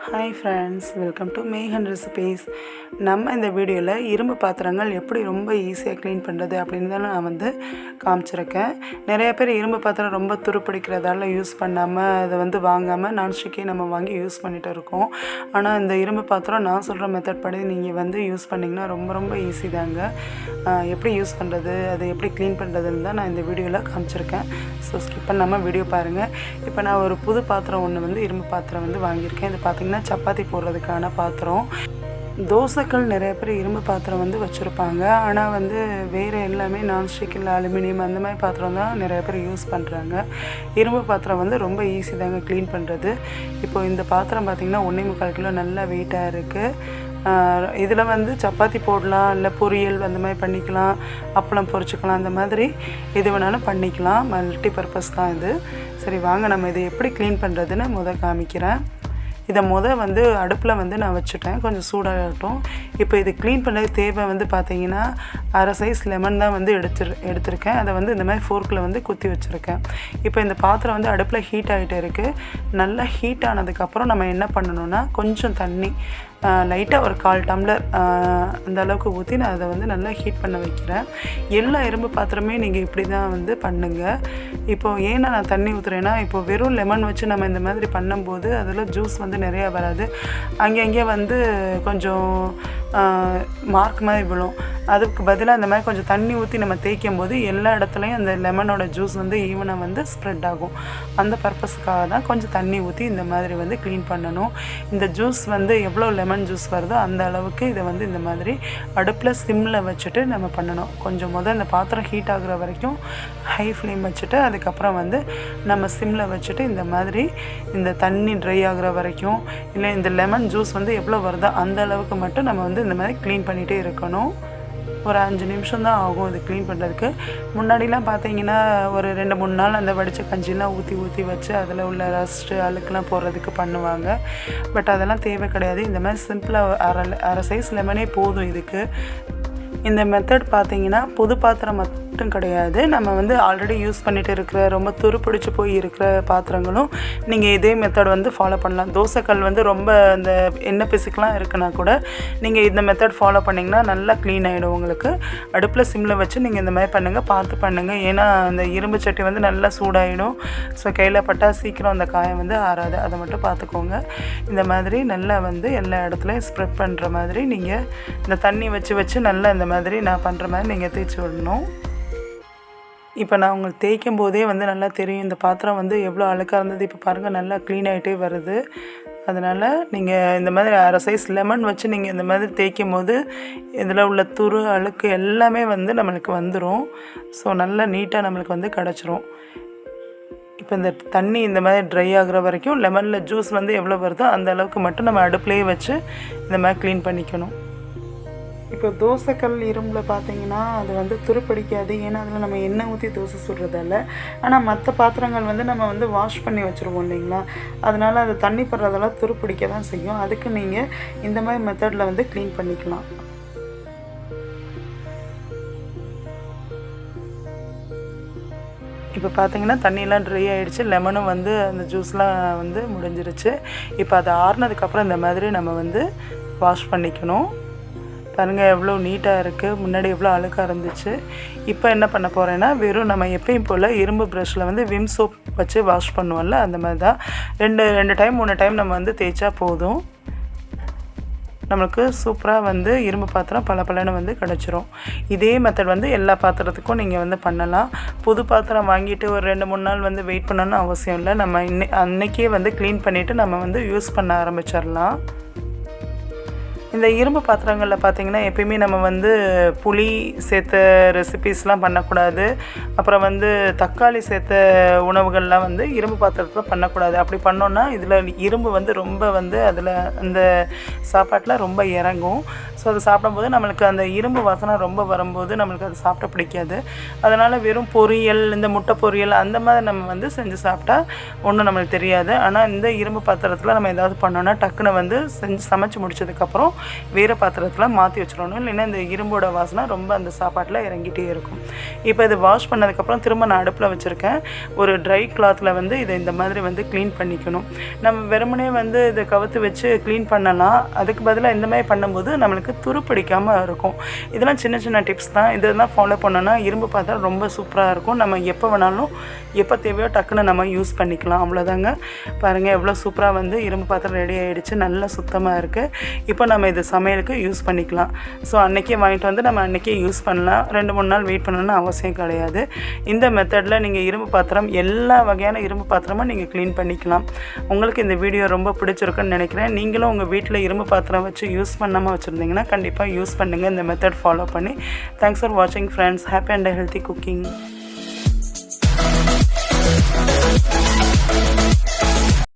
Hi friends, welcome to மேகன் recipes. நம்ம இந்த வீடியோவில் இரும்பு பாத்திரங்கள் எப்படி ரொம்ப ஈஸியாக க்ளீன் பண்ணுறது அப்படின்னு தான் நான் காமிச்சிருக்கேன். நிறைய பேர் இரும்பு பாத்திரம் ரொம்ப துருப்பிடிக்கிறதால யூஸ் பண்ணாமல் அதை வாங்காமல் நான்ஸ்டிக்கே நம்ம வாங்கி யூஸ் பண்ணிகிட்டு இருக்கோம். ஆனால் இந்த இரும்பு பாத்திரம் நான் சொல்கிற மெத்தட் படி நீங்கள் யூஸ் பண்ணிங்கன்னா ரொம்ப ரொம்ப ஈஸி தாங்க. எப்படி யூஸ் பண்ணுறது, அதை எப்படி க்ளீன் பண்ணுறதுன்னு தான் நான் இந்த வீடியோவில் காமிச்சிருக்கேன். ஸோ ஸ்கிப் பண்ணாமல் வீடியோ பாருங்கள். இப்போ நான் ஒரு புது பாத்திரம் ஒன்று இரும்பு பாத்திரம் வாங்கியிருக்கேன். இது பார்த்திங்கன்னா சப்பாத்தி போடுறதுக்கான பாத்திரம். தோசைக்கல் நிறைய பேர் இரும்பு பாத்திரம் வச்சுருப்பாங்க. ஆனால் வேறு எல்லாமே நான்ஸ்டிக் இல்லை அலுமினியம் அந்த மாதிரி பாத்திரம் தான் நிறைய பேர் யூஸ் பண்ணுறாங்க. இரும்பு பாத்திரம் ரொம்ப ஈஸி தாங்க க்ளீன் பண்ணுறது. இப்போது இந்த பாத்திரம் பார்த்திங்கன்னா 1.25 கிலோ நல்லா வெயிட்டாக இருக்குது. இதில் சப்பாத்தி போடலாம், இல்லை பொரியல் அந்த மாதிரி பண்ணிக்கலாம், அப்பளம் பொரிச்சிக்கலாம், அந்த மாதிரி எது வேணாலும் பண்ணிக்கலாம். மல்டி பர்பஸ் தான் இது. சரி வாங்க நம்ம இதை எப்படி க்ளீன் பண்ணுறதுன்னு காமிக்கிறேன். இதை அடுப்பில் நான் வச்சுட்டேன், கொஞ்சம் சூடாகட்டும். இப்போ இது க்ளீன் பண்ண தேவை பார்த்திங்கன்னா அரை சைஸ் லெமன் தான் எடுத்திருக்கேன். அதை இந்த மாதிரி ஃபோர்க்கில் குத்தி வச்சுருக்கேன். இப்போ இந்த பாத்திரம் அடுப்பில் ஹீட் ஆகிட்டே இருக்குது. நல்லா ஹீட் ஆனதுக்கப்புறம் நம்ம என்ன பண்ணணுன்னா, கொஞ்சம் தண்ணி லைட்டாக ஒரு 1/4 டம்ளர் அந்த அளவுக்கு ஊற்றி நான் அதை நல்லா ஹீட் பண்ண வைக்கிறேன். எல்லா இரும்பு பாத்திரமே நீங்கள் இப்படி தான் பண்ணுங்கள். இப்போது ஏன்னா நான் தண்ணி ஊற்றுறேன்னா, இப்போது வெறும் லெமன் வச்சு நம்ம இந்த மாதிரி பண்ணும்போது அதில் ஜூஸ் நிறையா வராது. அங்கங்கே கொஞ்சம் மார்க் மாதிரி விழும். அதுக்கு பதிலாக இந்த மாதிரி கொஞ்சம் தண்ணி ஊற்றி நம்ம தேய்க்கும் போது எல்லா இடத்துலையும் அந்த லெமனோட ஜூஸ் ஈவனாக ஸ்ப்ரெட் ஆகும். அந்த பர்பஸுக்காக தான் கொஞ்சம் தண்ணி ஊற்றி இந்த மாதிரி க்ளீன் பண்ணணும். இந்த ஜூஸ் எவ்வளோ லெமன் ஜூஸ் வருதோ அந்த அளவுக்கு இதை இந்த மாதிரி அடுப்பில் சிம்மில் வச்சுட்டு நம்ம பண்ணணும். கொஞ்சம் இந்த பாத்திரம் ஹீட் ஆகுற வரைக்கும் ஹை ஃப்ளேம் வச்சுட்டு, அதுக்கப்புறம் நம்ம சிம்மில் வச்சுட்டு இந்த மாதிரி இந்த தண்ணி ட்ரை ஆகுற வரைக்கும், இல்லை இந்த லெமன் ஜூஸ் எவ்வளோ வருதோ அந்த அளவுக்கு மட்டும் நம்ம இந்த மாதிரி க்ளீன் பண்ணிகிட்டே இருக்கணும். ஒரு 5 நிமிஷம் தான் ஆகும் இது க்ளீன் பண்ணுறதுக்கு. முன்னாடிலாம் பார்த்தீங்கன்னா ஒரு 2-3 நாள் அந்த வடித்த கஞ்சிலாம் ஊற்றி வச்சு அதில் உள்ள ரஸ்ட்டு அழுக்கெலாம் போடுறதுக்கு பண்ணுவாங்க. பட் அதெல்லாம் தேவை கிடையாது. இந்த மாதிரி சிம்பிளாக அரை சைஸ் லெமனே போதும் இதுக்கு. இந்த மெத்தட் பார்த்திங்கன்னா புது பாத்திரம் மட்டும் கிடையாது, நம்ம ஆல்ரெடி யூஸ் பண்ணிகிட்டு இருக்கிற ரொம்ப துருப்பிடிச்சு போய் இருக்கிற பாத்திரங்களும் நீங்கள் இதே மெத்தட் ஃபாலோ பண்ணலாம். தோசைக்கல் ரொம்ப இந்த எண்ணெய் பிசுக்கெலாம் இருக்குன்னா கூட நீங்கள் இந்த மெத்தட் ஃபாலோ பண்ணிங்கன்னா நல்லா க்ளீன் ஆகிடும் உங்களுக்கு. அடுப்பில் சிம்மில் வச்சு நீங்கள் இந்த மாதிரி பண்ணுங்கள், பார்த்து பண்ணுங்கள். ஏன்னா அந்த இரும்பு சட்டி நல்லா சூடாகிடும். ஸோ கையில் பட்டால் சீக்கிரம் அந்த காயம் ஆறாது. அதை மட்டும் பார்த்துக்கோங்க. இந்த மாதிரி நல்லா எல்லா இடத்துலையும் ஸ்ப்ரெட் பண்ணுற மாதிரி நீங்கள் இந்த தண்ணி வச்சு நல்லா இந்த மாதிரி நான் பண்ணுற மாதிரி நீங்கள் தேய்ச்சி விடணும். இப்போ நான் உங்களுக்கு தேய்க்கும் போதே நல்லா தெரியும் இந்த பாத்திரம் எவ்வளோ அழுக்காக இருந்தது. இப்போ பாருங்கள் நல்லா க்ளீன் ஆகிட்டே வருது. அதனால் நீங்கள் இந்த மாதிரி அரை சைஸ் லெமன் வச்சு நீங்கள் இந்த மாதிரி தேய்க்கும் போது இதில் உள்ள துரு அழுக்கு எல்லாமே நம்மளுக்கு வந்துடும். ஸோ நல்லா நீட்டாக நம்மளுக்கு கிடச்சிரும். இப்போ இந்த தண்ணி இந்த மாதிரி ட்ரை ஆகுற வரைக்கும் லெமனில் ஜூஸ் எவ்வளோ வருதோ அந்த அளவுக்கு மட்டும் நம்ம அடுப்புலேயே வச்சு இந்த மாதிரி க்ளீன் பண்ணிக்கணும். இப்போ தோசைக்கல் இரும்பில் பார்த்தீங்கன்னா அது துருப்பிடிக்காது. ஏன்னா அதில் நம்ம எண்ணெய் ஊற்றி தோசை சுடுறதால. ஆனால் மற்ற பாத்திரங்கள் நம்ம வாஷ் பண்ணி வச்சுருவோம் இல்லைங்களா, அதனால் அது தண்ணி படுறதெல்லாம் துருப்பிடிக்க தான் செய்யும். அதுக்கு நீங்கள் இந்த மாதிரி மெத்தடில் க்ளீன் பண்ணிக்கலாம். இப்போ பார்த்தீங்கன்னா தண்ணியெலாம் ட்ரை ஆகிடுச்சு, லெமனும் அந்த ஜூஸ்லாம் முடிஞ்சிருச்சு. இப்போ அது ஆறுனதுக்கப்புறம் இந்த மாதிரி நம்ம வாஷ் பண்ணிக்கணும். பாருங்கள் எவ்வளோ நீட்டாக இருக்குது, முன்னாடி எவ்வளோ அழுக்காக இருந்துச்சு. இப்போ என்ன பண்ண போகிறேன்னா, வெறும் நம்ம எப்பயும் போல் இரும்பு ப்ரஷில் விம் சோப் வச்சு வாஷ் பண்ணுவோம்ல, அந்த மாதிரி தான் 2 டைம் 3 டைம் நம்ம தேய்ச்சா போதும். நம்மளுக்கு சூப்பராக இரும்பு பாத்திரம் பளபளன்னு கிடச்சிரும். இதே மெத்தட் எல்லா பாத்திரத்துக்கும் நீங்கள் பண்ணலாம். புது பாத்திரம் வாங்கிட்டு ஒரு 2-3 நாள் வெயிட் பண்ணணும்னு அவசியம் இல்லை. நம்ம அன்னைக்கே க்ளீன் பண்ணிவிட்டு நம்ம யூஸ் பண்ண ஆரம்பிச்சிடலாம். இந்த இரும்பு பாத்திரங்களில் பார்த்திங்கன்னா எப்பயுமே நம்ம புளி சேர்த்த ரெசிபீஸ்லாம் பண்ணக்கூடாது. அப்புறம் தக்காளி சேர்த்த உணவுகள்லாம் இரும்பு பாத்திரத்தில் பண்ணக்கூடாது. அப்படி பண்ணோன்னா இதில் இரும்பு ரொம்ப அதில் அந்த சாப்பாட்டில் ரொம்ப இறங்கும். ஸோ அது சாப்பிடும்போது நம்மளுக்கு அந்த இரும்பு வாசனை ரொம்ப வரும்போது நம்மளுக்கு அது சாப்பிட பிடிக்காது. அதனால் வெறும் பொரியல், இந்த முட்டை பொரியல் அந்த மாதிரி நம்ம செஞ்சு சாப்பிட்டா ஒன்றும் நம்மளுக்கு தெரியாது. ஆனால் இந்த இரும்பு பாத்திரத்தில் நம்ம ஏதாவது பண்ணோன்னா டக்குன்னு செஞ்சு சமைச்சு முடிச்சதுக்கப்புறம் வேறு பாத்திரத்தில் மாற்றி வச்சிடணும். இல்லைன்னா இந்த இரும்போட வாசனை ரொம்ப அந்த சாப்பாட்டில் இறங்கிட்டே இருக்கும். இப்போ இது வாஷ் பண்ணதுக்கப்புறம் திரும்ப நான் அடுப்பில் வச்சுருக்கேன். ஒரு ட்ரை கிளாத்தில் வந்து இதை இந்த மாதிரி வந்து க்ளீன் பண்ணிக்கணும். நம்ம வெறுமனே வந்து இதை கவுத்து வச்சு க்ளீன் பண்ணலாம். அதுக்கு பதிலாக இந்த மாதிரி பண்ணும்போது நம்மளுக்கு துருப்பிடிக்காமல் இருக்கும். இதெல்லாம் சின்ன சின்ன டிப்ஸ் தான். இதெல்லாம் ஃபாலோ பண்ணோன்னா இரும்பு பாத்திரம் ரொம்ப சூப்பராக இருக்கும். நம்ம எப்போ வேணாலும் எப்போ தேவையோ டக்குன்னு நம்ம யூஸ் பண்ணிக்கலாம். அவ்வளோதாங்க. பாருங்கள் எவ்வளோ சூப்பராக வந்து இரும்பு பாத்திரம் ரெடி ஆகிடுச்சு. நல்லா சுத்தமாக இருக்குது. இப்போ நம்ம இது சமையலுக்கு யூஸ் பண்ணிக்கலாம். ஸோ அன்றைக்கே வாங்கிட்டு வந்து நம்ம அன்றைக்கே யூஸ் பண்ணலாம். 2-3 நாள் வெயிட் பண்ணணும்னு அவசியம் கிடையாது. இந்த மெத்தடில் நீங்கள் இரும்பு பாத்திரம் எல்லா வகையான இரும்பு பாத்திரமும் நீங்கள் க்ளீன் பண்ணிக்கலாம். உங்களுக்கு இந்த வீடியோ ரொம்ப பிடிச்சிருக்குன்னு நினைக்கிறேன். நீங்களும் உங்கள் வீட்டில் இரும்பு பாத்திரம் வச்சு யூஸ் பண்ணாமல் வச்சுருந்தீங்கன்னா கண்டிப்பாக யூஸ் பண்ணுங்கள் இந்த மெத்தட் ஃபாலோ பண்ணி. தேங்க்ஸ் ஃபார் வாட்சிங் friends. Happy and healthy cooking.